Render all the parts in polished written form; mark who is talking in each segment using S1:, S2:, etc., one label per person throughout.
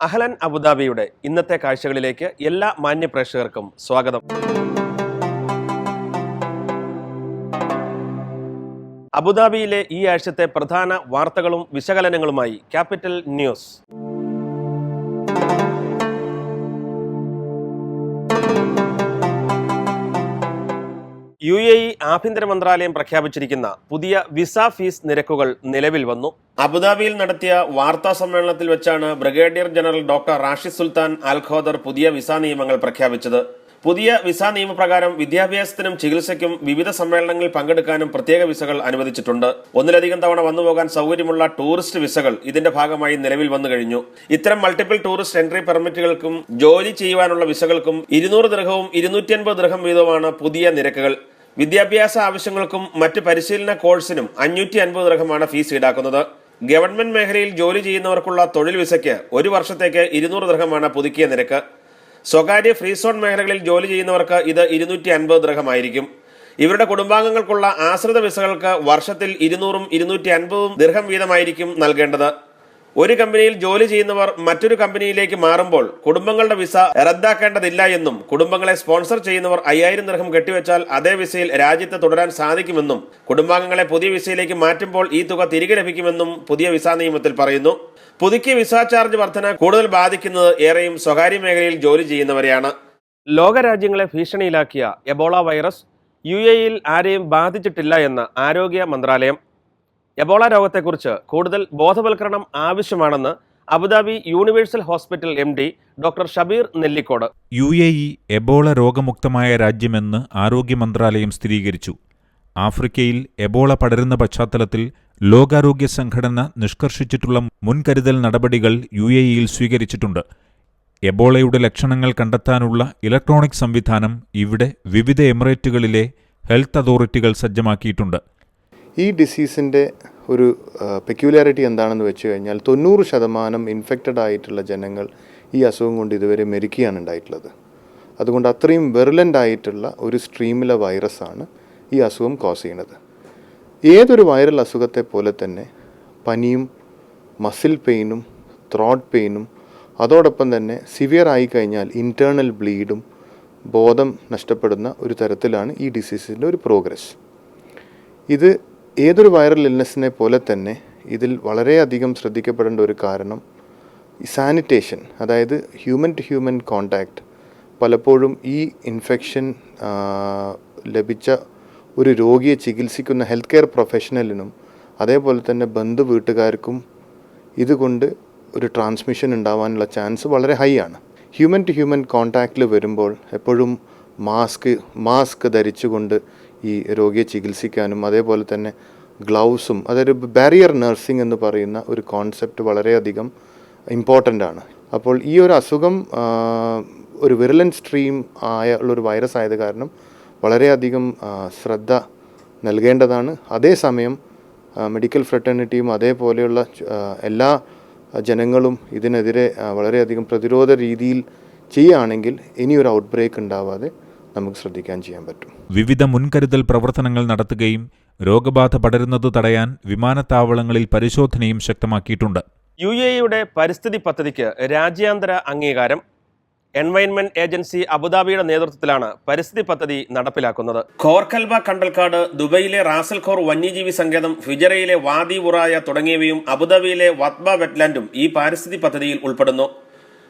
S1: അഹ്ലൻ അബുദാബിയുടെ ഇന്നത്തെ കാഴ്ചകളിലേക്ക് എല്ലാ മാന്യ പ്രേക്ഷകർക്കും സ്വാഗതം. അബുദാബിയിലെ ഈ ആഴ്ചത്തെ പ്രധാന വാർത്തകളും വിശകലനങ്ങളുമായി ക്യാപിറ്റൽ ന്യൂസ്. UAE ആഭ്യന്തര മന്ത്രാലയം പ്രഖ്യാപിച്ചിരിക്കുന്ന പുതിയ വിസ ഫീസ് നിരക്കുകൾ നിലവിൽ വന്നു. അബുദാബിയിൽ നടത്തിയ വാർത്താ സമ്മേളനത്തിൽ വെച്ചാണ് ബ്രിഗേഡിയർ ജനറൽ ഡോക്ടർ റാഷിദ് സുൽത്താൻ അൽ ഖോദർ പുതിയ വിസ നിയമങ്ങൾ പ്രഖ്യാപിച്ചത്. പുതിയ വിസ നിയമപ്രകാരം വിദ്യാഭ്യാസത്തിനും ചികിത്സയ്ക്കും വിവിധ സമ്മേളനങ്ങളിൽ പങ്കെടുക്കാനും പ്രത്യേക വിസകൾ അനുവദിച്ചിട്ടുണ്ട്. ഒന്നിലധികം തവണ വന്നുപോകാൻ സൗകര്യമുള്ള ടൂറിസ്റ്റ് വിസകൾ ഇതിന്റെ ഭാഗമായി നിലവിൽ വന്നു കഴിഞ്ഞു. ഇത്തരം മൾട്ടിപ്പിൾ ടൂറിസ്റ്റ് എൻട്രി പെർമിറ്റുകൾക്കും ജോലി ചെയ്യുവാനുള്ള വിസകൾക്കും 200 ദിർഹവും 250 ദിർഹം വീതവുമാണ് പുതിയ നിരക്കുകൾ. വിദ്യാഭ്യാസ ആവശ്യങ്ങൾക്കും മറ്റ് പരിശീലന കോഴ്സിനും 550 ദിർഹമാണ് ഫീസ് ഈടാക്കുന്നത്. ഗവൺമെന്റ് മേഖലയിൽ ജോലി ചെയ്യുന്നവർക്കുള്ള തൊഴിൽ വിസയ്ക്ക് 1 വർഷത്തേക്ക് 200 ദിർഹമാണ് പുതുക്കിയ നിരക്ക്. സ്വകാര്യ ഫ്രീ സോൺ മേഖലകളിൽ ജോലി ചെയ്യുന്നവർക്ക് ഇത് 250 ദിർഹമായിരിക്കും. ഇവരുടെ കുടുംബാംഗങ്ങൾക്കുള്ള ആശ്രിത വിസകൾക്ക് വർഷത്തിൽ 200ഉം 250ഉം ദിർഹം വീതമായിരിക്കും നൽകേണ്ടത്. ഒരു കമ്പനിയിൽ ജോലി ചെയ്യുന്നവർ മറ്റൊരു കമ്പനിയിലേക്ക് മാറുമ്പോൾ കുടുംബങ്ങളുടെ വിസ റദ്ദാക്കേണ്ടതില്ല എന്നും കുടുംബങ്ങളെ സ്പോൺസർ ചെയ്യുന്നവർ 5000 ദിർഹം കെട്ടിവെച്ചാൽ അതേ വിസയിൽ രാജ്യത്ത് തുടരാൻ സാധിക്കുമെന്നും കുടുംബാംഗങ്ങളെ പുതിയ വിസയിലേക്ക് മാറ്റുമ്പോൾ ഈ തുക തിരികെ ലഭിക്കുമെന്നും പുതിയ വിസ നിയമത്തിൽ പറയുന്നു. പുതുക്കിയ വിസ ചാർജ് വർധന കൂടുതൽ ബാധിക്കുന്നത് ഏറെയും സ്വകാര്യ മേഖലയിൽ ജോലി ചെയ്യുന്നവരെയാണ്. ലോകരാജ്യങ്ങളെ ഭീഷണിയിലാക്കിയ എബോള വൈറസ് UAEയിൽ ആരെയും ബാധിച്ചിട്ടില്ല എന്ന് ആരോഗ്യ മന്ത്രാലയം. എബോള രോഗത്തെക്കുറിച്ച് കൂടുതൽ ബോധവൽക്കരണം ആവശ്യമാണെന്ന് Abu Dhabi universal hospital MD doctor Shabeer Nellikode.
S2: UAE Ebola രോഗമുക്തമായ രാജ്യമെന്ന് ആരോഗ്യ മന്ത്രാലയം സ്ഥിരീകരിച്ചു. ആഫ്രിക്കയിൽ എബോള പടരുന്ന പശ്ചാത്തലത്തിൽ ലോകാരോഗ്യ സംഘടന നിഷ്കർഷിച്ചിട്ടുള്ള മുൻകരുതൽ നടപടികൾ UAEയിൽ സ്വീകരിച്ചിട്ടുണ്ട്. എബോളയുടെ ലക്ഷണങ്ങൾ കണ്ടെത്താനുള്ള ഇലക്ട്രോണിക് സംവിധാനം ഇവിടെ വിവിധ എമിറേറ്റുകളിലെ ഹെൽത്ത് അതോറിറ്റികൾ സജ്ജമാക്കിയിട്ടുണ്ട്.
S3: ഈ ഡിസീസിൻ്റെ ഒരു പെക്യുലാരിറ്റി എന്താണെന്ന് വെച്ച് കഴിഞ്ഞാൽ 90% ഇൻഫെക്റ്റഡ് ആയിട്ടുള്ള ജനങ്ങൾ ഈ അസുഖം കൊണ്ട് ഇതുവരെ മരിക്കുകയാണ് ഉണ്ടായിട്ടുള്ളത്. അതുകൊണ്ട് അത്രയും വെറുലൻ്റ് ആയിട്ടുള്ള ഒരു സ്ട്രീമിലെ വൈറസാണ് ഈ അസുഖം കോസ് ചെയ്യുന്നത്. ഏതൊരു വൈറൽ അസുഖത്തെ പോലെ തന്നെ പനിയും മസിൽ പെയിനും ത്രോട്ട് പെയിനും അതോടൊപ്പം തന്നെ സിവിയർ ആയിക്കഴിഞ്ഞാൽ ഇൻറ്റേർണൽ ബ്ലീഡും ബോധം നഷ്ടപ്പെടുന്ന ഒരു തരത്തിലാണ് ഈ ഡിസീസിൻ്റെ ഒരു പ്രോഗ്രസ്. ഇത് ഏതൊരു വൈറൽ ഇൽനെസ്സിനെ പോലെ തന്നെ ഇതിൽ വളരെയധികം ശ്രദ്ധിക്കപ്പെടേണ്ട ഒരു കാരണം സാനിറ്റേഷൻ, അതായത് ഹ്യൂമൻ ടു ഹ്യൂമൻ കോണ്ടാക്റ്റ്. പലപ്പോഴും ഈ ഇൻഫെക്ഷൻ ലഭിച്ച ഒരു രോഗിയെ ചികിത്സിക്കുന്ന ഹെൽത്ത് കെയർ പ്രൊഫഷണലിനും അതേപോലെ തന്നെ ബന്ധു വീട്ടുകാർക്കും ഇതുകൊണ്ട് ഒരു ട്രാൻസ്മിഷൻ ഉണ്ടാവാനുള്ള ചാൻസ് വളരെ ഹൈ ആണ്. ഹ്യൂമൻ ടു ഹ്യൂമൻ കോണ്ടാക്റ്റിൽ വരുമ്പോൾ എപ്പോഴും മാസ്ക് ധരിച്ചുകൊണ്ട് ഈ രോഗിയെ ചികിത്സിക്കാനും അതേപോലെ തന്നെ ഗ്ലൗസും, അതൊരു ബാരിയർ നഴ്സിംഗ് എന്ന് പറയുന്ന ഒരു കോൺസെപ്റ്റ് വളരെയധികം ഇമ്പോർട്ടൻ്റ് ആണ്. അപ്പോൾ ഈ ഒരു അസുഖം ഒരു വിറലൻ സ്ട്രീം ഉള്ളൊരു വൈറസ് ആയത് കാരണം വളരെയധികം ശ്രദ്ധ നൽകേണ്ടതാണ്. അതേസമയം മെഡിക്കൽ ഫ്രട്ടേണിറ്റിയും അതേപോലെയുള്ള എല്ലാ ജനങ്ങളും ഇതിനെതിരെ വളരെയധികം പ്രതിരോധ രീതിയിൽ ചെയ്യുകയാണെങ്കിൽ ഇനിയൊരു ഔട്ട് ബ്രേക്ക് ഉണ്ടാവാതെ നമുക്ക് ശ്രദ്ധിക്കാൻ ചെയ്യാൻ പറ്റും.
S2: വിവിധ മുൻകരുതൽ പ്രവർത്തനങ്ങൾ നടത്തുകയും രോഗബാധ പടരുന്നത് തടയാൻ വിമാനത്താവളങ്ങളിൽ പരിശോധനയും ശക്തമാക്കിയിട്ടുണ്ട്.
S1: UAEയുടെ പരിസ്ഥിതി പദ്ധതിക്ക് രാജ്യാന്തര അംഗീകാരം. എൻവയൺമെന്റ് ഏജൻസി അബുദാബിയുടെ നേതൃത്വത്തിലാണ് പരിസ്ഥിതി പദ്ധതി നടപ്പിലാക്കുന്നത്. ഖോർഖൽബ കണ്ടൽക്കാട്, ദുബൈയിലെ റാസൽ ഖോർ വന്യജീവി സങ്കേതം, ഫിജറയിലെ വാദി ഉറായ തുടങ്ങിയവയും അബുദാബിയിലെ വത്ബ വെറ്റ്ലാൻഡും ഈ പാരിസ്ഥിതിക പദ്ധതിയിൽ ഉൾപ്പെടുന്നു.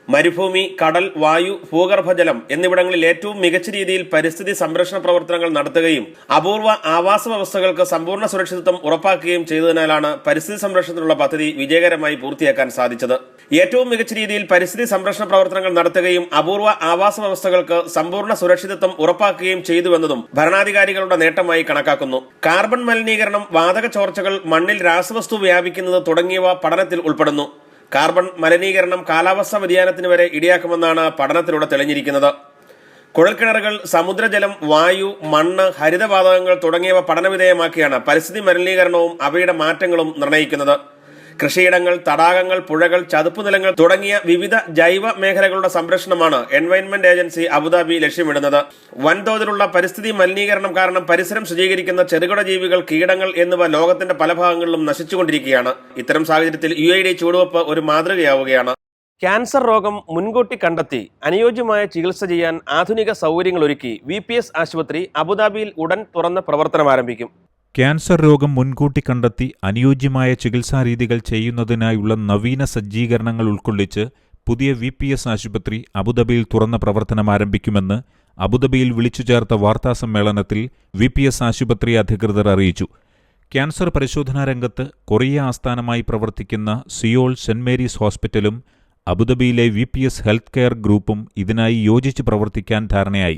S1: മരുഭൂമി, കടൽ, വായു, ഭൂഗർഭജലം എന്നിവിടങ്ങളിൽ ഏറ്റവും മികച്ച രീതിയിൽ പരിസ്ഥിതി സംരക്ഷണ പ്രവർത്തനങ്ങൾ നടത്തുകയും അപൂർവ ആവാസ വ്യവസ്ഥകൾക്ക് സമ്പൂർണ്ണ സുരക്ഷിതത്വം ഉറപ്പാക്കുകയും ചെയ്തതിനാലാണ് പരിസ്ഥിതി സംരക്ഷണത്തിനുള്ള പദ്ധതി വിജയകരമായി പൂർത്തിയാക്കാൻ സാധിച്ചത്. ഏറ്റവും മികച്ച രീതിയിൽ പരിസ്ഥിതി സംരക്ഷണ പ്രവർത്തനങ്ങൾ നടത്തുകയും അപൂർവ ആവാസ വ്യവസ്ഥകൾക്ക് സമ്പൂർണ്ണ സുരക്ഷിതത്വം ഉറപ്പാക്കുകയും ചെയ്തുവെന്നതും ഭരണാധികാരികളുടെ നേട്ടമായി കണക്കാക്കുന്നു. കാർബൺ മലിനീകരണം, വാതക ചോർച്ചകൾ, മണ്ണിൽ രാസവസ്തു വ്യാപിക്കുന്നത് തുടങ്ങിയവ പഠനത്തിൽ ഉൾപ്പെടുന്നു. കാർബൺ മലിനീകരണം കാലാവസ്ഥാ വ്യതിയാനത്തിന് വരെ ഇടയാക്കുമെന്നാണ് പഠനത്തിലൂടെ തെളിഞ്ഞിരിക്കുന്നത്. കുഴൽക്കിണറുകൾ, സമുദ്രജലം, വായു, മണ്ണ്, ഹരിതവാതകങ്ങൾ തുടങ്ങിയവ പഠനവിധേയമാക്കിയാണ് പരിസ്ഥിതി മലിനീകരണവും അവയുടെ മാറ്റങ്ങളും നിർണ്ണയിക്കുന്നത്. കൃഷിയിടങ്ങൾ, തടാകങ്ങൾ, പുഴകൾ, ചതുപ്പുനിലങ്ങൾ തുടങ്ങിയ വിവിധ ജൈവ മേഖലകളുടെ സംരക്ഷണമാണ് എൻവയൺമെന്റ് ഏജൻസി അബുദാബി ലക്ഷ്യമിടുന്നത്. വൻതോതിലുള്ള പരിസ്ഥിതി മലിനീകരണം കാരണം പരിസരം ശുചീകരിക്കുന്ന ചെറുകിട ജീവികൾ, കീടങ്ങൾ എന്നിവ ലോകത്തിന്റെ പല ഭാഗങ്ങളിലും നശിച്ചുകൊണ്ടിരിക്കുകയാണ്. ഇത്തരം സാഹചര്യത്തിൽ UAE ചുവടുവെപ്പ് ഒരു മാതൃകയാവുകയാണ്. ക്യാൻസർ രോഗം മുൻകൂട്ടി കണ്ടെത്തി അനുയോജ്യമായ ചികിത്സ ചെയ്യാൻ ആധുനിക സൗകര്യങ്ങൾ ഒരുക്കി VPS ആശുപത്രി അബുദാബിയിൽ ഉടൻ തുറന്ന് പ്രവർത്തനം ആരംഭിക്കും.
S2: ക്യാൻസർ രോഗം മുൻകൂട്ടി കണ്ടെത്തി അനുയോജ്യമായ ചികിത്സാരീതികൾ ചെയ്യുന്നതിനായുള്ള നവീന സജ്ജീകരണങ്ങൾ ഉൾക്കൊള്ളിച്ച് പുതിയ VPS ആശുപത്രി അബുദാബിയിൽ തുറന്ന പ്രവർത്തനം ആരംഭിക്കുമെന്ന് അബുദാബിയിൽ വിളിച്ചുചേർത്ത വാർത്താസമ്മേളനത്തിൽ VPS ആശുപത്രി അധികൃതർ അറിയിച്ചു. ക്യാൻസർ പരിശോധനാ രംഗത്ത് കൊറിയ ആസ്ഥാനമായി പ്രവർത്തിക്കുന്ന സിയോൾ സെന്റ് മേരീസ് ഹോസ്പിറ്റലും അബുദാബിയിലെ VPS ഹെൽത്ത് കെയർ ഗ്രൂപ്പും ഇതിനായി യോജിച്ച് പ്രവർത്തിക്കാൻ ധാരണയായി.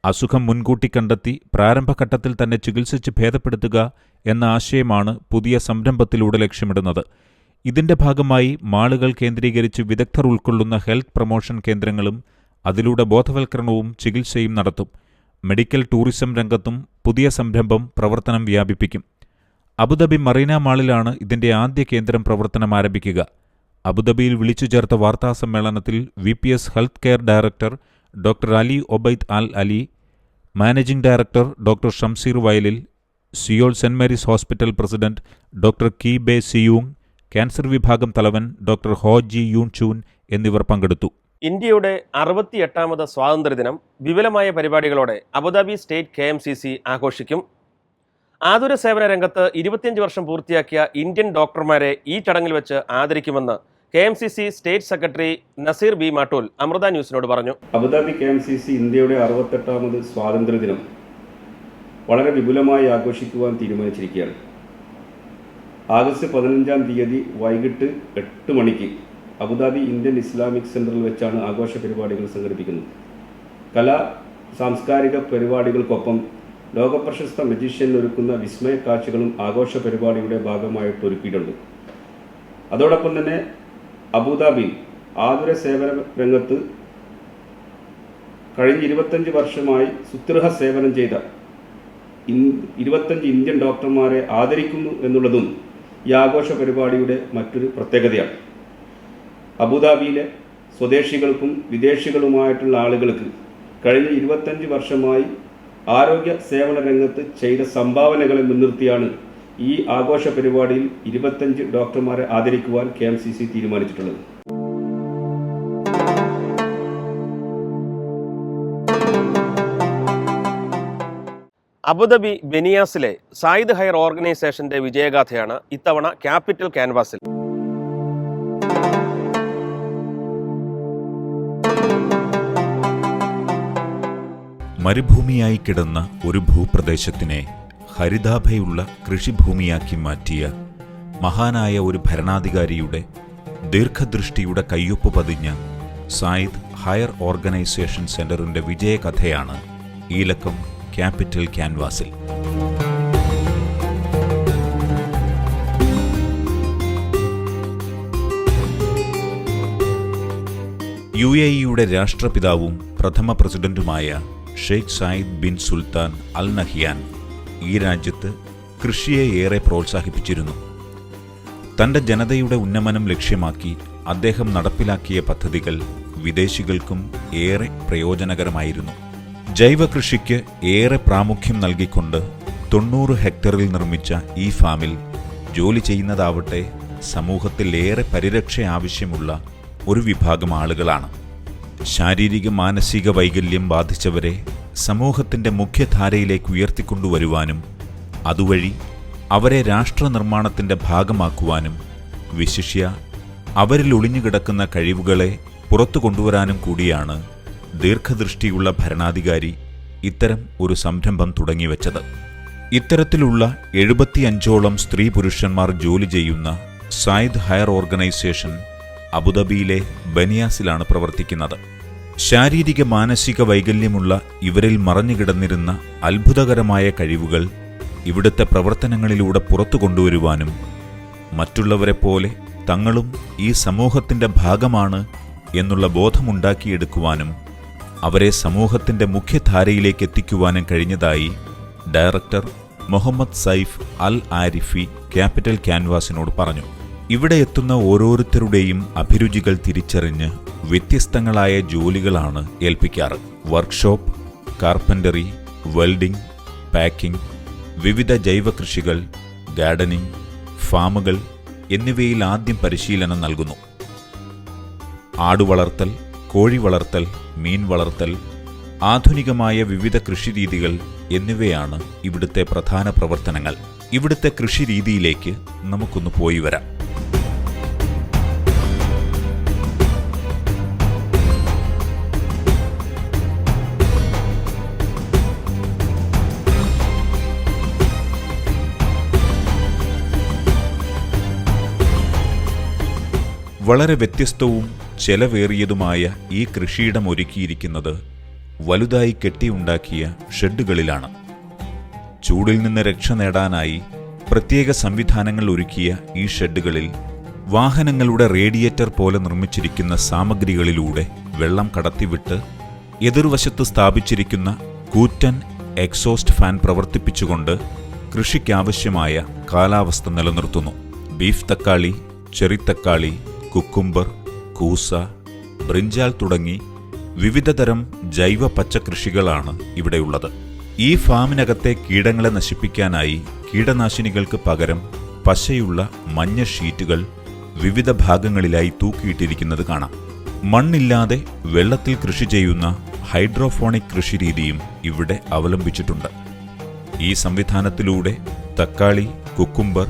S2: അസുഖം മുൻകൂട്ടി കണ്ടെത്തി പ്രാരംഭഘട്ടത്തിൽ തന്നെ ചികിത്സിച്ച് ഭേദപ്പെടുത്തുക എന്ന ആശയമാണ് പുതിയ സംരംഭത്തിലൂടെ ലക്ഷ്യമിടുന്നത്. ഇതിന്റെ ഭാഗമായി മാളുകൾ കേന്ദ്രീകരിച്ച് വിദഗ്ധർ ഉൾക്കൊള്ളുന്ന ഹെൽത്ത് പ്രൊമോഷൻ കേന്ദ്രങ്ങളും അതിലൂടെ ബോധവൽക്കരണവും ചികിത്സയും നടത്തും. മെഡിക്കൽ ടൂറിസം രംഗത്തും പുതിയ സംരംഭം പ്രവർത്തനം വ്യാപിപ്പിക്കും. അബുദാബി മറീന മാളിലാണ് ഇതിന്റെ ആദ്യ കേന്ദ്രം പ്രവർത്തനം ആരംഭിക്കുക. അബുദാബിയിൽ വിളിച്ചുചേർത്ത വാർത്താസമ്മേളനത്തിൽ VPS health care director doctor Ali Obaid Al Ali, managing director doctor Shamsheer Vayalil, Seoul Saint Mary's hospital president doctor Ki Bae Seung, cancer വിഭാഗം തലവൻ ഡോക്ടർ ഹോ ജി യൂൺ ചൂൻ എന്നിവർ പങ്കെടുത്തു.
S1: ഇന്ത്യയുടെ 68ാമത് സ്വാതന്ത്ര്യദിനം വിപുലമായ പരിപാടികളോടെ അബുദാബി സ്റ്റേറ്റ് KMCC ആഘോഷിക്കും. ആതുര സേവന രംഗത്ത് 25 വർഷം പൂർത്തിയാക്കിയ ഇന്ത്യൻ ഡോക്ടർമാരെ ഈ ചടങ്ങിൽ വെച്ച് ആദരിക്കുമെന്ന് KMCC state secretary Naseer B Mattool Amrita ന്യൂസിനോട് പറഞ്ഞു.
S4: അബുദാബി KMCC ഇന്ത്യയുടെ 68ാമത് സ്വാതന്ത്ര്യദിനം വളരെ വിപുലമായി ആഘോഷിക്കുവാൻ തീരുമാനിച്ചിരിക്കുകയാണ്. ആഗസ്റ്റ് 15-ാം തീയതി വൈകിട്ട് 8 മണിക്ക് അബുദാബി ഇന്ത്യൻ ഇസ്ലാമിക് സെൻറ്ററിൽ വെച്ചാണ് ആഘോഷ പരിപാടികൾ സംഘടിപ്പിക്കുന്നത്. കലാ സാംസ്കാരിക പരിപാടികൾക്കൊപ്പം ലോകപ്രശസ്ത മജീഷ്യൻ ഒരുക്കുന്ന വിസ്മയ കാഴ്ചകളും ആഘോഷ പരിപാടിയുടെ ഭാഗമായിട്ട് ഒരുക്കിയിട്ടുണ്ട്. അതോടൊപ്പം തന്നെ അബുദാബി ആതുര സേവന രംഗത്ത് കഴിഞ്ഞ 25 വർഷമായി സുദൃഢ സേവനം ചെയ്ത 25 ഇന്ത്യൻ ഡോക്ടർമാരെ ആദരിക്കുന്നു എന്നുള്ളതും ഈ ആഘോഷ പരിപാടിയുടെ മറ്റൊരു പ്രത്യേകതയാണ്. അബുദാബിയിലെ സ്വദേശികൾക്കും വിദേശികളുമായിട്ടുള്ള ആളുകൾക്ക് കഴിഞ്ഞ 25 വർഷമായി ആരോഗ്യ സേവന രംഗത്ത് ചെയ്ത സംഭാവനകളെ മുൻനിർത്തിയാണ് ഈ ആഘോഷ പരിപാടിയിൽ 25 ഡോക്ടർമാരെ ആദരിക്കുവാൻ KMCC തീരുമാനിച്ചിട്ടുള്ളത്.
S1: അബുദാബി ബെനിയാസിലെ സായിദ് ഹയർ ഓർഗനൈസേഷന്റെ വിജയഗാഥയാണ് ഇത്തവണ ക്യാപിറ്റൽ ക്യാൻവാസിൽ.
S2: മരുഭൂമിയായി കിടന്ന ഒരു ഭൂപ്രദേശത്തിനെ ഹരിതാഭയുള്ള കൃഷിഭൂമിയാക്കി മാറ്റിയ മഹാനായ ഒരു ഭരണാധികാരിയുടെ ദീർഘദൃഷ്ടിയുടെ കയ്യൊപ്പ് പതിഞ്ഞ സായിദ് ഹയർ ഓർഗനൈസേഷൻ സെന്ററിന്റെ വിജയകഥയാണ് ഈ ലക്കം ക്യാപിറ്റൽ ക്യാൻവാസിൽ. UAE-യുടെ രാഷ്ട്രപിതാവും പ്രഥമ പ്രസിഡന്റുമായ Sheikh Zayed bin Sultan Al Nahyan ഈ രാജ്യത്ത് കൃഷിയെ ഏറെ പ്രോത്സാഹിപ്പിച്ചിരുന്നു. തന്റെ ജനതയുടെ ഉന്നമനം ലക്ഷ്യമാക്കി അദ്ദേഹം നടപ്പിലാക്കിയ പദ്ധതികൾ വിദേശികൾക്കും ഏറെ പ്രയോജനകരമായിരുന്നു. ജൈവ കൃഷിക്ക് ഏറെ പ്രാമുഖ്യം നൽകിക്കൊണ്ട് 90 ഹെക്ടറിൽ നിർമ്മിച്ച ഈ ഫാമിൽ ജോലി ചെയ്യുന്നതാവട്ടെ സമൂഹത്തിൽ ഏറെ പരിരക്ഷ ആവശ്യമുള്ള ഒരു വിഭാഗം ആളുകളാണ്. ശാരീരിക മാനസിക വൈകല്യം ബാധിച്ചവരെ സമൂഹത്തിന്റെ മുഖ്യധാരയിലേക്ക് ഉയർത്തിക്കൊണ്ടുവരുവാനും അതുവഴി അവരെ രാഷ്ട്രനിർമ്മാണത്തിന്റെ ഭാഗമാക്കുവാനും വിശിഷ്യ അവരിൽ ഒളിഞ്ഞുകിടക്കുന്ന കഴിവുകളെ പുറത്തു കൊണ്ടുവരാനും കൂടിയാണ് ദീർഘദൃഷ്ടിയുള്ള ഭരണാധികാരി ഇത്തരം ഒരു സംരംഭം തുടങ്ങിവെച്ചത്. ഇത്തരത്തിലുള്ള 75ഓളം സ്ത്രീ പുരുഷന്മാർ ജോലി ചെയ്യുന്ന സായിദ് ഹയർ ഓർഗനൈസേഷൻ അബുദാബിയിലെ ബനിയാസിലാണ് പ്രവർത്തിക്കുന്നത്. ശാരീരിക മാനസിക വൈകല്യമുള്ള ഇവരിൽ മറഞ്ഞുകിടന്നിരുന്ന അത്ഭുതകരമായ കഴിവുകൾ ഇവിടുത്തെ പ്രവർത്തനങ്ങളിലൂടെ പുറത്തു കൊണ്ടുവരുവാനും മറ്റുള്ളവരെപ്പോലെ തങ്ങളും ഈ സമൂഹത്തിന്റെ ഭാഗമാണ് എന്നുള്ള ബോധമുണ്ടാക്കിയെടുക്കുവാനും അവരെ സമൂഹത്തിന്റെ മുഖ്യധാരയിലേക്ക് എത്തിക്കുവാനും കഴിഞ്ഞതായി director Muhammad Saif Al ആരിഫി capital ക്യാൻവാസിനോട് പറഞ്ഞു. ഇവിടെ എത്തുന്ന ഓരോരുത്തരുടെയും അഭിരുചികൾ തിരിച്ചറിഞ്ഞ് വ്യത്യസ്തങ്ങളായ ജോലികളാണ് ഏൽപ്പിക്കാറ്. വർക്ക്ഷോപ്പ്, കാർപ്പൻ്ററി, വെൽഡിംഗ്, പാക്കിംഗ്, വിവിധ ജൈവകൃഷികൾ, ഗാർഡനിംഗ്, ഫാമുകൾ എന്നിവയിൽ ആദ്യം പരിശീലനം നൽകുന്നു. ആടുവളർത്തൽ, കോഴി വളർത്തൽ, മീൻ വളർത്തൽ, ആധുനികമായ വിവിധ കൃഷിരീതികൾ എന്നിവയാണ് ഇവിടുത്തെ പ്രധാന പ്രവർത്തനങ്ങൾ. ഇവിടുത്തെ കൃഷിരീതിയിലേക്ക് നമുക്കൊന്ന് പോയി വരാം. വളരെ വ്യത്യസ്തവും ചെലവേറിയതുമായ ഈ കൃഷിയിടം ഒരുക്കിയിരിക്കുന്നത് വലുതായി കെട്ടിയുണ്ടാക്കിയ ഷെഡുകളിലാണ്. ചൂടിൽ നിന്ന് രക്ഷ നേടാനായി പ്രത്യേക സംവിധാനങ്ങൾ ഒരുക്കിയ ഈ ഷെഡുകളിൽ വാഹനങ്ങളുടെ റേഡിയേറ്റർ പോലെ നിർമ്മിച്ചിരിക്കുന്ന സാമഗ്രികളിലൂടെ വെള്ളം കടത്തിവിട്ട് എതിർവശത്ത് സ്ഥാപിച്ചിരിക്കുന്ന കൂറ്റൻ എക്സോസ്റ്റ് ഫാൻ പ്രവർത്തിപ്പിച്ചുകൊണ്ട് കൃഷിക്കാവശ്യമായ കാലാവസ്ഥ നിലനിർത്തുന്നു. ബീഫ് തക്കാളി, ചെറിത്തക്കാളി, കുക്കുംബർ, കൂസ, ബ്രിഞ്ചാൽ തുടങ്ങി വിവിധതരം ജൈവ പച്ചക്കൃഷികളാണ് ഇവിടെയുള്ളത്. ഈ ഫാമിനകത്തെ കീടങ്ങളെ നശിപ്പിക്കാനായി കീടനാശിനികൾക്ക് പകരം പശയുള്ള മഞ്ഞ ഷീറ്റുകൾ വിവിധ ഭാഗങ്ങളിലായി തൂക്കിയിട്ടിരിക്കുന്നത് കാണാം. മണ്ണില്ലാതെ വെള്ളത്തിൽ കൃഷി ചെയ്യുന്ന ഹൈഡ്രോഫോണിക് കൃഷിരീതിയും ഇവിടെ അവലംബിച്ചിട്ടുണ്ട്. ഈ സംവിധാനത്തിലൂടെ തക്കാളി, കുക്കുംബർ,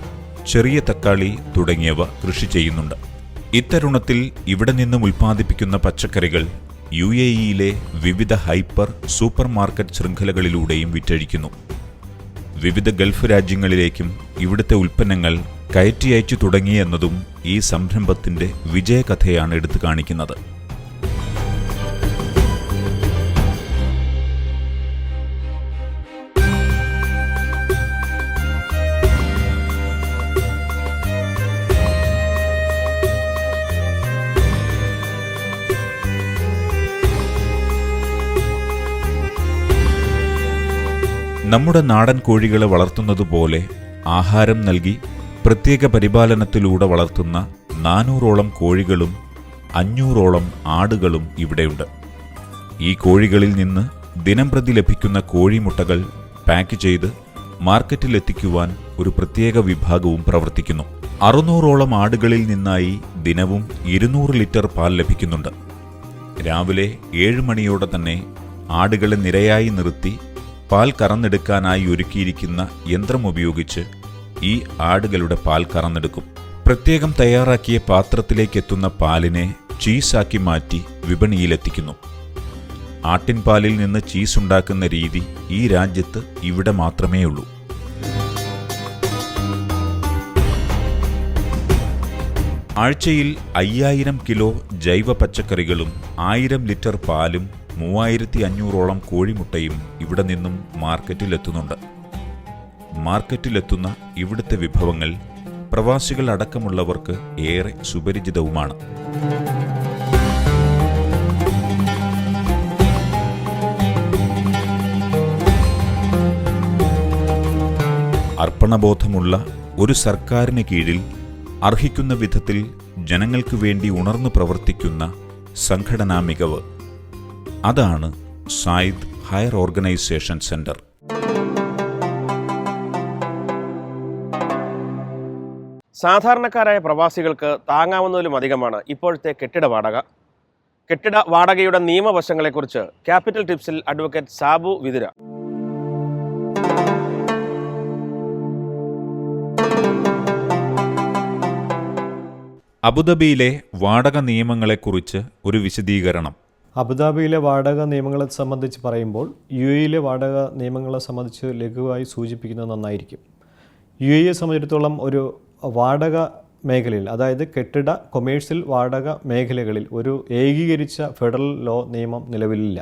S2: ചെറിയ തക്കാളി തുടങ്ങിയവ കൃഷി ചെയ്യുന്നുണ്ട്. ഇത്തരുണത്തിൽ ഇവിടെ നിന്നും ഉൽപ്പാദിപ്പിക്കുന്ന പച്ചക്കറികൾ UAE-യിലെ വിവിധ ഹൈപ്പർ സൂപ്പർ മാർക്കറ്റ് ശൃംഖലകളിലൂടെയും വിറ്റഴിക്കുന്നു. വിവിധ ഗൾഫ് രാജ്യങ്ങളിലേക്കും ഇവിടുത്തെ ഉൽപ്പന്നങ്ങൾ കയറ്റി അയച്ചു തുടങ്ങിയെന്നതും ഈ സംരംഭത്തിന്റെ വിജയകഥയാണ് എടുത്തു കാണിക്കുന്നത്. നമ്മുടെ നാടൻ കോഴികളെ വളർത്തുന്നതുപോലെ ആഹാരം നൽകി പ്രത്യേക പരിപാലനത്തിലൂടെ വളർത്തുന്ന 400ഓളം കോഴികളും 500ഓളം ആടുകളും ഇവിടെയുണ്ട്. ഈ കോഴികളിൽ നിന്ന് ദിനംപ്രതി ലഭിക്കുന്ന കോഴിമുട്ടകൾ പാക്ക് ചെയ്ത് മാർക്കറ്റിലെത്തിക്കുവാൻ ഒരു പ്രത്യേക വിഭാഗവും പ്രവർത്തിക്കുന്നു. 600ഓളം ആടുകളിൽ നിന്നായി ദിനവും 200 ലിറ്റർ പാൽ ലഭിക്കുന്നുണ്ട്. രാവിലെ 7 മണിയോടെ തന്നെ ആടുകളെ നിരയായി നിർത്തി പാൽ കറന്നെടുക്കാനായി ഒരുക്കിയിരിക്കുന്ന യന്ത്രം ഉപയോഗിച്ച് ഈ ആടുകളുടെ പാൽ കറന്നെടുക്കും. പ്രത്യേകം തയ്യാറാക്കിയ പാത്രത്തിലേക്കെത്തുന്ന പാലിനെ ചീസാക്കി മാറ്റി വിപണിയിലെത്തിക്കുന്നു. ആട്ടിൻപാലിൽ നിന്ന് ചീസ് ഉണ്ടാക്കുന്ന രീതി ഈ രാജ്യത്ത് ഇവിടെ മാത്രമേയുള്ളൂ. ആഴ്ചയിൽ 5000 കിലോ ജൈവ പച്ചക്കറികളും 1000 ലിറ്റർ പാലും 3500ഓളം കോഴിമുട്ടയും ഇവിടെ നിന്നും മാർക്കറ്റിലെത്തുന്നുണ്ട്. മാർക്കറ്റിലെത്തുന്ന ഇവിടുത്തെ വിഭവങ്ങൾ പ്രവാസികൾ അടക്കമുള്ളവർക്ക് ഏറെ സുപരിചിതവുമാണ്. അർപ്പണബോധമുള്ള ഒരു സർക്കാരിന് കീഴിൽ അർഹിക്കുന്ന വിധത്തിൽ ജനങ്ങൾക്ക് വേണ്ടി ഉണർന്നു പ്രവർത്തിക്കുന്ന സംഘടനാ മികവ്, അതാണ് സായിദ് ഹയർ ഓർഗനൈസേഷൻ സെന്റർ.
S1: സാധാരണക്കാരായ പ്രവാസികൾക്ക് താങ്ങാവുന്നതിലും അധികമാണ് ഇപ്പോഴത്തെ കെട്ടിട വാടക. കെട്ടിട വാടകയുടെ നിയമവശങ്ങളെക്കുറിച്ച് ക്യാപിറ്റൽ ടിപ്സിൽ അഡ്വക്കേറ്റ് സാബു വിതുര.
S2: അബുദാബിയിലെ വാടക നിയമങ്ങളെക്കുറിച്ച് ഒരു വിശദീകരണം.
S5: അബുദാബിയിലെ വാടക നിയമങ്ങളെ സംബന്ധിച്ച് പറയുമ്പോൾ UAE-യിലെ വാടക നിയമങ്ങളെ സംബന്ധിച്ച് ലഘുവായി സൂചിപ്പിക്കുന്നത് നന്നായിരിക്കും. UAE-യെ സംബന്ധിച്ചിടത്തോളം ഒരു വാടക മേഖലയിൽ, അതായത് കെട്ടിട കൊമേഴ്സ്യൽ വാടക മേഖലകളിൽ ഒരു ഏകീകരിച്ച ഫെഡറൽ ലോ നിയമം നിലവിലില്ല.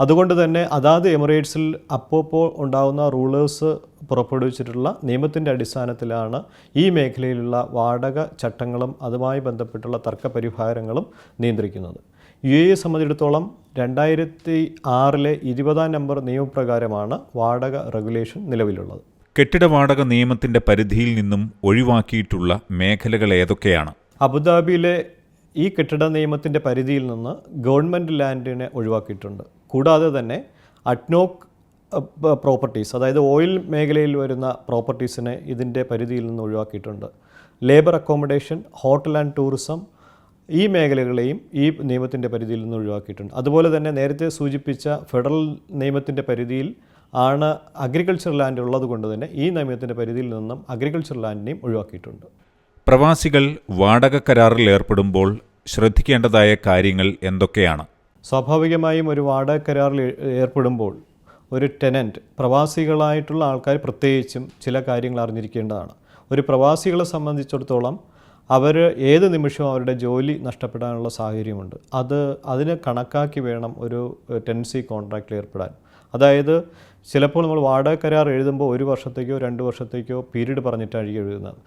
S5: അതുകൊണ്ട് തന്നെ അതാത് എമിറേറ്റ്സിൽ അപ്പോൾ ഉണ്ടാകുന്ന റൂളേഴ്സ് പുറപ്പെടുവിച്ചിട്ടുള്ള നിയമത്തിൻ്റെ അടിസ്ഥാനത്തിലാണ് ഈ മേഖലയിലുള്ള വാടക ചട്ടങ്ങളും അതുമായി ബന്ധപ്പെട്ടുള്ള തർക്ക പരിഹാരങ്ങളും നിയന്ത്രിക്കുന്നത്. UAE സംബന്ധിച്ചിടത്തോളം 2006-ലെ 20-ാം നമ്പർ നിയമപ്രകാരമാണ് വാടക റെഗുലേഷൻ നിലവിലുള്ളത്.
S2: കെട്ടിട വാടക നിയമത്തിന്റെ പരിധിയിൽ നിന്നും ഒഴിവാക്കിയിട്ടുള്ള മേഖലകൾ ഏതൊക്കെയാണ്?
S5: അബുദാബിയിലെ ഈ കെട്ടിട നിയമത്തിൻ്റെ പരിധിയിൽ നിന്ന് ഗവൺമെൻറ് ലാൻഡിനെ ഒഴിവാക്കിയിട്ടുണ്ട്. കൂടാതെ തന്നെ അഡ്നോക് പ്രോപ്പർട്ടീസ്, അതായത് ഓയിൽ മേഖലയിൽ വരുന്ന പ്രോപ്പർട്ടീസിനെ ഇതിൻ്റെ പരിധിയിൽ നിന്ന് ഒഴിവാക്കിയിട്ടുണ്ട്. Labour accommodation, hotel and tourism, ഈ മേഖലകളെയും ഈ നിയമത്തിൻ്റെ പരിധിയിൽ നിന്ന് ഒഴിവാക്കിയിട്ടുണ്ട്. അതുപോലെ തന്നെ നേരത്തെ സൂചിപ്പിച്ച ഫെഡറൽ നിയമത്തിൻ്റെ പരിധിയിൽ ആണ് അഗ്രികൾച്ചർ ലാൻഡ് ഉള്ളത് കൊണ്ട് തന്നെ ഈ നിയമത്തിൻ്റെ പരിധിയിൽ നിന്നും അഗ്രികൾച്ചർ ലാൻഡിനെയും ഒഴിവാക്കിയിട്ടുണ്ട്.
S2: പ്രവാസികൾ വാടക കരാറിൽ ഏർപ്പെടുമ്പോൾ ശ്രദ്ധിക്കേണ്ടതായ കാര്യങ്ങൾ എന്തൊക്കെയാണ്?
S5: സ്വാഭാവികമായും ഒരു വാടക കരാറിൽ ഏർപ്പെടുമ്പോൾ ഒരു ടെനൻറ്റ്, പ്രവാസികളായിട്ടുള്ള ആൾക്കാർ പ്രത്യേകിച്ചും ചില കാര്യങ്ങൾ അറിഞ്ഞിരിക്കേണ്ടതാണ്. ഒരു പ്രവാസികളെ സംബന്ധിച്ചിടത്തോളം അവർ ഏത് നിമിഷവും അവരുടെ ജോലി നഷ്ടപ്പെടാനുള്ള സാഹചര്യമുണ്ട്. അതിനെ കണക്കാക്കി വേണം ഒരു ടെനൻസി കോൺട്രാക്റ്റിൽ ഏർപ്പെടാൻ. അതായത് ചിലപ്പോൾ നമ്മൾ വാടക കരാർ എഴുതുമ്പോൾ 1 വർഷത്തേക്കോ 2 വർഷത്തേക്കോ പീരീഡ് പറഞ്ഞിട്ടായിരിക്കും എഴുതുന്നത്.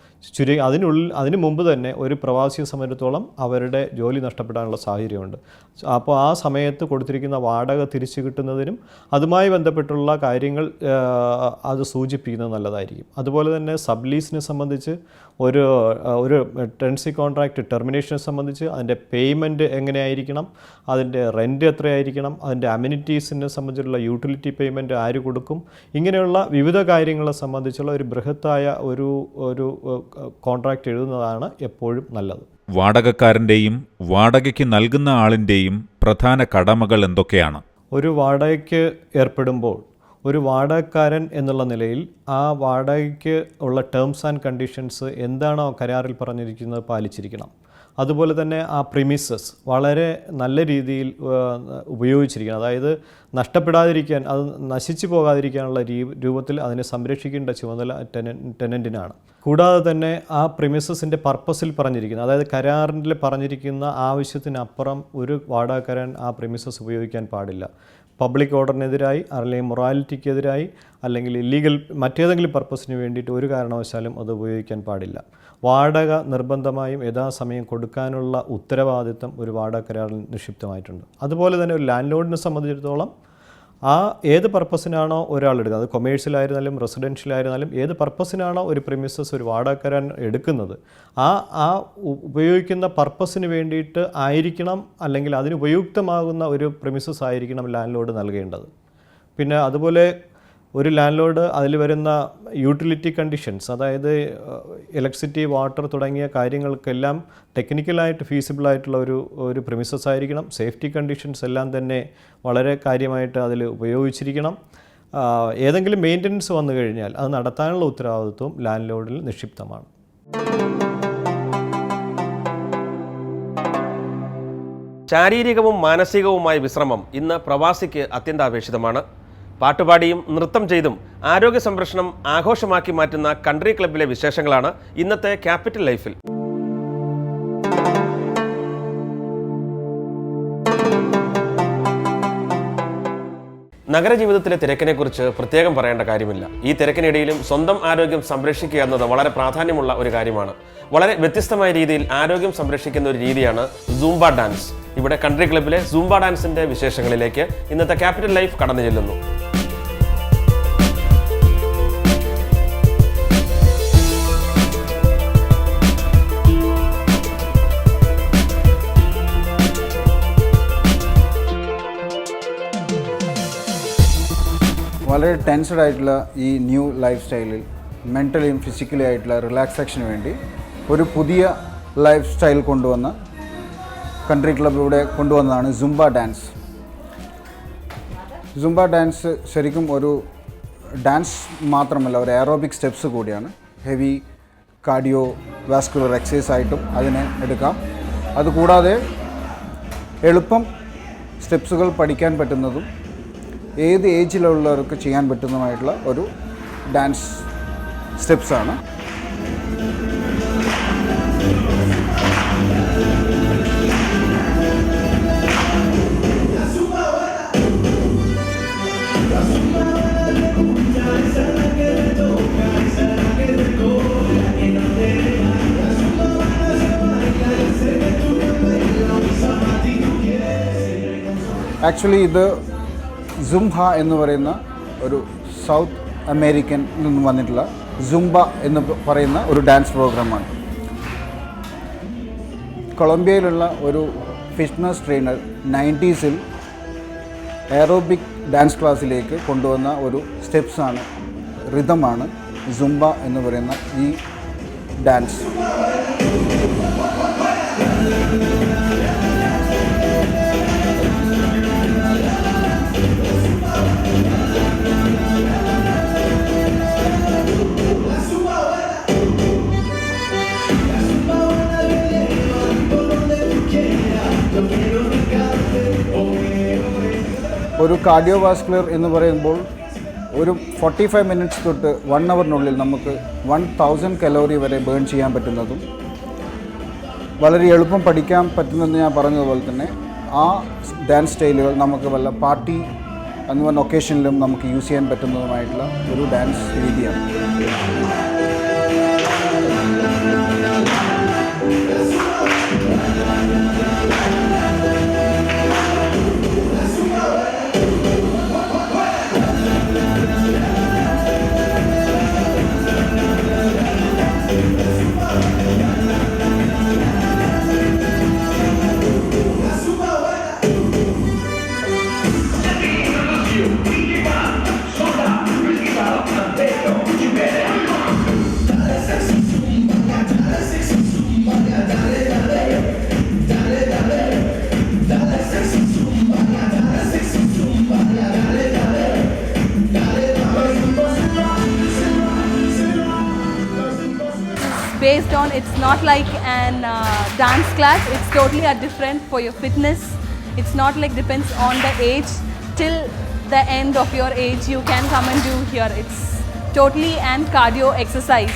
S5: അതിന് മുമ്പ് തന്നെ ഒരു പ്രവാസിയെ സംബന്ധിച്ചിടത്തോളം അവരുടെ ജോലി നഷ്ടപ്പെടാനുള്ള സാഹചര്യമുണ്ട്. അപ്പോൾ ആ സമയത്ത് കൊടുത്തിരിക്കുന്ന വാടക തിരിച്ചു കിട്ടുന്നതിനും അതുമായി ബന്ധപ്പെട്ടുള്ള കാര്യങ്ങൾ അത് സൂചിപ്പിക്കുന്നത് നല്ലതായിരിക്കും. അതുപോലെ തന്നെ സബ് ലീസിനെ സംബന്ധിച്ച് ഒരു ടെനൻസി കോൺട്രാക്റ്റ് ടെർമിനേഷനെ സംബന്ധിച്ച് അതിൻ്റെ പേയ്മെൻറ്റ് എങ്ങനെയായിരിക്കണം, അതിൻ്റെ റെൻറ്റ് എത്രയായിരിക്കണം, അതിൻ്റെ അമ്യൂണിറ്റീസിനെ സംബന്ധിച്ചുള്ള യൂട്ടിലിറ്റി പേയ്മെൻറ്റ് ആര് കൊടുക്കും, ഇങ്ങനെയുള്ള വിവിധ കാര്യങ്ങളെ സംബന്ധിച്ചുള്ള ഒരു ബൃഹത്തായ ഒരു കോൺട്രാക്റ്റ് എഴുതുന്നതാണ് എപ്പോഴും നല്ലത്.
S2: വാടകക്കാരൻ്റെയും വാടകയ്ക്ക് നൽകുന്ന ആളിൻ്റെയും പ്രധാന കടമകൾ എന്തൊക്കെയാണ്?
S5: ഒരു വാടകയ്ക്ക് ഏർപ്പെടുമ്പോൾ ഒരു വാടകക്കാരൻ എന്നുള്ള നിലയിൽ ആ വാടകയ്ക്ക് ഉള്ള ടേംസ് ആൻഡ് കണ്ടീഷൻസ് എന്താണോ കരാറിൽ പറഞ്ഞിരിക്കുന്നത് പാലിച്ചിരിക്കണം. അതുപോലെ തന്നെ ആ പ്രിമിസസ് വളരെ നല്ല രീതിയിൽ ഉപയോഗിച്ചിരിക്കണം. അതായത് നഷ്ടപ്പെടാതിരിക്കാൻ, അത് നശിച്ചു പോകാതിരിക്കാനുള്ള രൂപത്തിൽ അതിനെ സംരക്ഷിക്കേണ്ട ചുമതല ടെനൻറ്റിനാണ്. കൂടാതെ തന്നെ ആ പ്രിമിസസിൻ്റെ പർപ്പസിൽ പറഞ്ഞിരിക്കുന്നത്, അതായത് കരാറിൽ പറഞ്ഞിരിക്കുന്ന ആവശ്യത്തിനപ്പുറം ഒരു വാടകക്കാരൻ ആ പ്രിമിസസ് ഉപയോഗിക്കാൻ പാടില്ല. പബ്ലിക് ഓർഡറിനെതിരായി അല്ലെങ്കിൽ മൊറാലിറ്റിക്കെതിരായി അല്ലെങ്കിൽ ഇല്ലീഗൽ മറ്റേതെങ്കിലും പർപ്പസിന് വേണ്ടിയിട്ട് ഒരു കാരണവശാലും അത് ഉപയോഗിക്കാൻ പാടില്ല. വാടക നിർബന്ധമായും യഥാസമയം കൊടുക്കാനുള്ള ഉത്തരവാദിത്തം ഒരു വാടക കരാറിൽ നിക്ഷിപ്തമായിട്ടുണ്ട്. അതുപോലെ തന്നെ ഒരു ലാൻഡ് ലോഡിനെ സംബന്ധിച്ചിടത്തോളം ആ ഏത് പർപ്പസിനാണോ ഒരാൾ എടുക്കുന്നത്, അത് കൊമേഴ്ഷ്യലായിരുന്നാലും റെസിഡൻഷ്യലായിരുന്നാലും ഏത് പർപ്പസിനാണോ ഒരു പ്രിമിസസ് ഒരു വാടകക്കാരൻ എടുക്കുന്നത് ആ ഉപയോഗിക്കുന്ന പർപ്പസിന് വേണ്ടിയിട്ട് ആയിരിക്കണം, അല്ലെങ്കിൽ അതിന് ഉപയുക്തമാകുന്ന ഒരു പ്രിമിസസ് ആയിരിക്കണം ലാൻഡ് ലോഡ് നൽകേണ്ടത്. പിന്നെ അതുപോലെ ഒരു ലാൻഡ് ലോഡ് അതിൽ വരുന്ന യൂട്ടിലിറ്റി കണ്ടീഷൻസ്, അതായത് ഇലക്ട്രിസിറ്റി, വാട്ടർ തുടങ്ങിയ കാര്യങ്ങൾക്കെല്ലാം ടെക്നിക്കലായിട്ട് ഫീസിബിളായിട്ടുള്ള ഒരു പ്രിമിസസ് ആയിരിക്കണം. സേഫ്റ്റി കണ്ടീഷൻസ് എല്ലാം തന്നെ വളരെ കാര്യമായിട്ട് അതിൽ ഉപയോഗിച്ചിരിക്കണം. ഏതെങ്കിലും മെയിൻ്റനൻസ് വന്നു കഴിഞ്ഞാൽ അത് നടത്താനുള്ള ഉത്തരവാദിത്വം ലാൻഡ് ലോഡിൽ നിക്ഷിപ്തമാണ്.
S1: ശാരീരികവും മാനസികവുമായ വിശ്രമം ഇന്ന് പ്രവാസിക്ക് അത്യന്താപേക്ഷിതമാണ്. പാട്ടുപാടിയും നൃത്തം ചെയ്തും ആരോഗ്യ സംരക്ഷണം ആഘോഷമാക്കി മാറ്റുന്ന കൺട്രി ക്ലബിലെ വിശേഷങ്ങളാണ് ഇന്നത്തെ ക്യാപിറ്റൽ ലൈഫിൽ. നഗരജീവിതത്തിലെ തിരക്കിനെക്കുറിച്ച് പ്രത്യേകം പറയേണ്ട കാര്യമില്ല. ഈ തിരക്കിനിടയിലും സ്വന്തം ആരോഗ്യം സംരക്ഷിക്കുക എന്നത് വളരെ പ്രാധാന്യമുള്ള ഒരു കാര്യമാണ്. വളരെ വ്യത്യസ്തമായ രീതിയിൽ ആരോഗ്യം സംരക്ഷിക്കുന്ന ഒരു രീതിയാണ് സൂംബ ഡാൻസ്. ഇവിടെ കൺട്രി ക്ലബിലെ സൂംബ ഡാൻസിന്റെ വിശേഷങ്ങളിലേക്ക് ഇന്നത്തെ ക്യാപിറ്റൽ ലൈഫ് കടന്നു ചെല്ലുന്നു.
S6: വളരെ ടെൻസ്ഡ് ആയിട്ടുള്ള ഈ ന്യൂ ലൈഫ് സ്റ്റൈലിൽ മെൻ്റലിയും ഫിസിക്കലി ആയിട്ടുള്ള റിലാക്സേഷന് വേണ്ടി ഒരു പുതിയ ലൈഫ് സ്റ്റൈൽ കൊണ്ടുവന്ന കൺട്രി ക്ലബിലൂടെ കൊണ്ടുവന്നതാണ് സുംബ ഡാൻസ്. സുംബ ഡാൻസ് ശരിക്കും ഒരു ഡാൻസ് മാത്രമല്ല, ഒരു എയറോബിക് സ്റ്റെപ്സ് കൂടിയാണ്. ഹെവി കാർഡിയോ വാസ്കുലർ എക്സസൈസ് ആയിട്ടും അതിനെ എടുക്കാം. അതുകൂടാതെ എളുപ്പം സ്റ്റെപ്സുകൾ പഠിക്കാൻ പറ്റുന്നതും ഏത് ഏജിലുള്ളവർക്ക് ചെയ്യാൻ പറ്റുന്നതുമായിട്ടുള്ള ഒരു ഡാൻസ് സ്റ്റെപ്സാണ്. ആക്ച്വലി ഇത് സുംഹ എന്ന് പറയുന്ന ഒരു സൗത്ത് അമേരിക്കൻ നിന്ന് വന്നിട്ടുള്ള സുംബ എന്ന് പറയുന്ന ഒരു ഡാൻസ് പ്രോഗ്രാമാണ്. കൊളംബിയയിലുള്ള ഒരു fitness trainer 90s aerobic dance ക്ലാസ്സിലേക്ക് കൊണ്ടുവന്ന ഒരു സ്റ്റെപ്സാണ്, റിതമാണ് സുംബ എന്ന് പറയുന്ന ഈ ഡാൻസ്. കാർഡിയോവാസ്കുലർ എന്ന് പറയുമ്പോൾ ഒരു 45 മിനിറ്റ്സ് തൊട്ട് 1 അവറിനുള്ളിൽ നമുക്ക് 1000 കലോറി വരെ ബേൺ ചെയ്യാൻ പറ്റുന്നതും വളരെ എളുപ്പം പഠിക്കാൻ പറ്റുന്നതെന്ന് ഞാൻ പറഞ്ഞതുപോലെ തന്നെ ആ ഡാൻസ് സ്റ്റൈലുകൾ നമുക്ക് വല്ല പാർട്ടി എന്ന് പറഞ്ഞ ഒക്കേഷനിലും നമുക്ക് യൂസ് ചെയ്യാൻ പറ്റുന്നതുമായിട്ടുള്ള ഒരു ഡാൻസ് രീതിയാണ്.
S7: Based on, it's not like an dance class, it's totally a different for your fitness. It's not like depends on the age. Till the end of your age you can come and do here. It's totally an cardio exercise.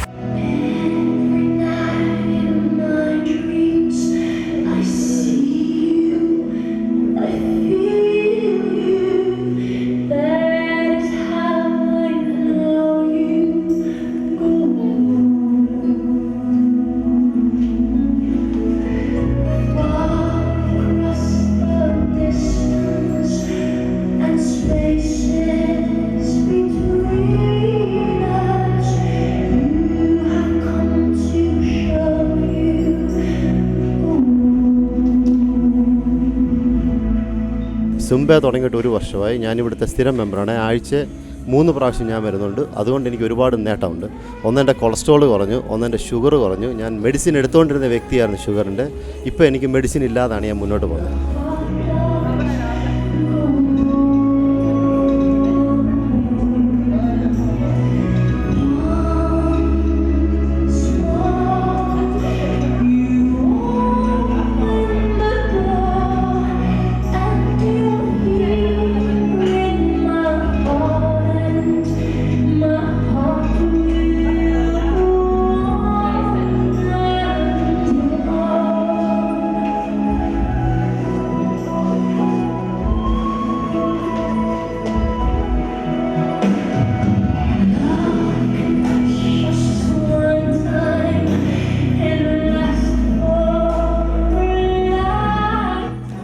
S8: Zumba തുടങ്ങിയിട്ട് 1 വർഷമായി. ഞാനിവിടുത്തെ സ്ഥിരം മെമ്പറാണ്. ആഴ്ച 3 പ്രാവശ്യം ഞാൻ വരുന്നുണ്ട്. അതുകൊണ്ട് എനിക്ക് ഒരുപാട് നേട്ടമുണ്ട്. ഒന്ന് എൻ്റെ കൊളസ്ട്രോൾ കുറഞ്ഞു, ഒന്ന് എൻ്റെ ഷുഗർ കുറഞ്ഞു. ഞാൻ മെഡിസിൻ എടുത്തുകൊണ്ടിരുന്ന വ്യക്തിയായിരുന്നു ഷുഗറിൻ്റെ. ഇപ്പോൾ എനിക്ക് മെഡിസിൻ ഇല്ലാതാണ് ഞാൻ മുന്നോട്ട് പോകുന്നത്.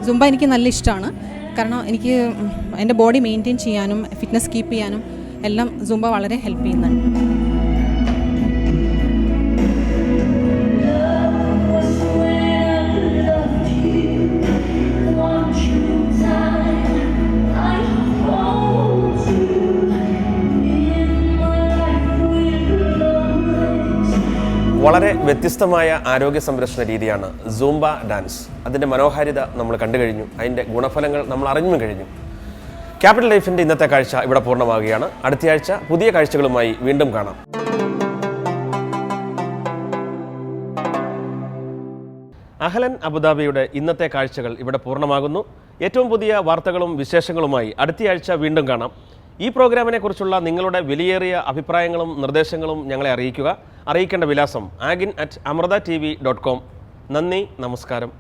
S9: സുംബ എനിക്ക് നല്ല ഇഷ്ടമാണ്. കാരണം എനിക്ക് എൻ്റെ ബോഡി മെയിൻറ്റെയിൻ ചെയ്യാനും ഫിറ്റ്നസ് കീപ്പ് ചെയ്യാനും എല്ലാം സുംബ വളരെ ഹെൽപ്പ് ചെയ്യുന്നുണ്ട്.
S1: വളരെ വ്യത്യസ്തമായ ആരോഗ്യ സംരക്ഷണ രീതിയാണ് സൂംബ ഡാൻസ്. അതിൻ്റെ മനോഹാരിത നമ്മൾ കണ്ടു കഴിഞ്ഞു, അതിൻ്റെ ഗുണഫലങ്ങൾ നമ്മൾ അറിഞ്ഞു കഴിഞ്ഞു. ക്യാപിറ്റൽ ലൈഫിൻ്റെ ഇന്നത്തെ കാഴ്ച ഇവിടെ പൂർണ്ണമാവുകയാണ്. അടുത്തയാഴ്ച പുതിയ കാഴ്ചകളുമായി വീണ്ടും കാണാം. അഹ്ലൻ അബുദാബിയുടെ ഇന്നത്തെ കാഴ്ചകൾ ഇവിടെ പൂർണ്ണമാകുന്നു. ഏറ്റവും പുതിയ വാർത്തകളും വിശേഷങ്ങളുമായി അടുത്തയാഴ്ച വീണ്ടും കാണാം. ഈ പ്രോഗ്രാമിനെ കുറിച്ചുള്ള നിങ്ങളുടെ വിലയേറിയ അഭിപ്രായങ്ങളും നിർദ്ദേശങ്ങളും ഞങ്ങളെ അറിയിക്കുക. അറിയിക്കേണ്ട വിലാസം agin@amruthatv.com. നന്ദി, നമസ്കാരം.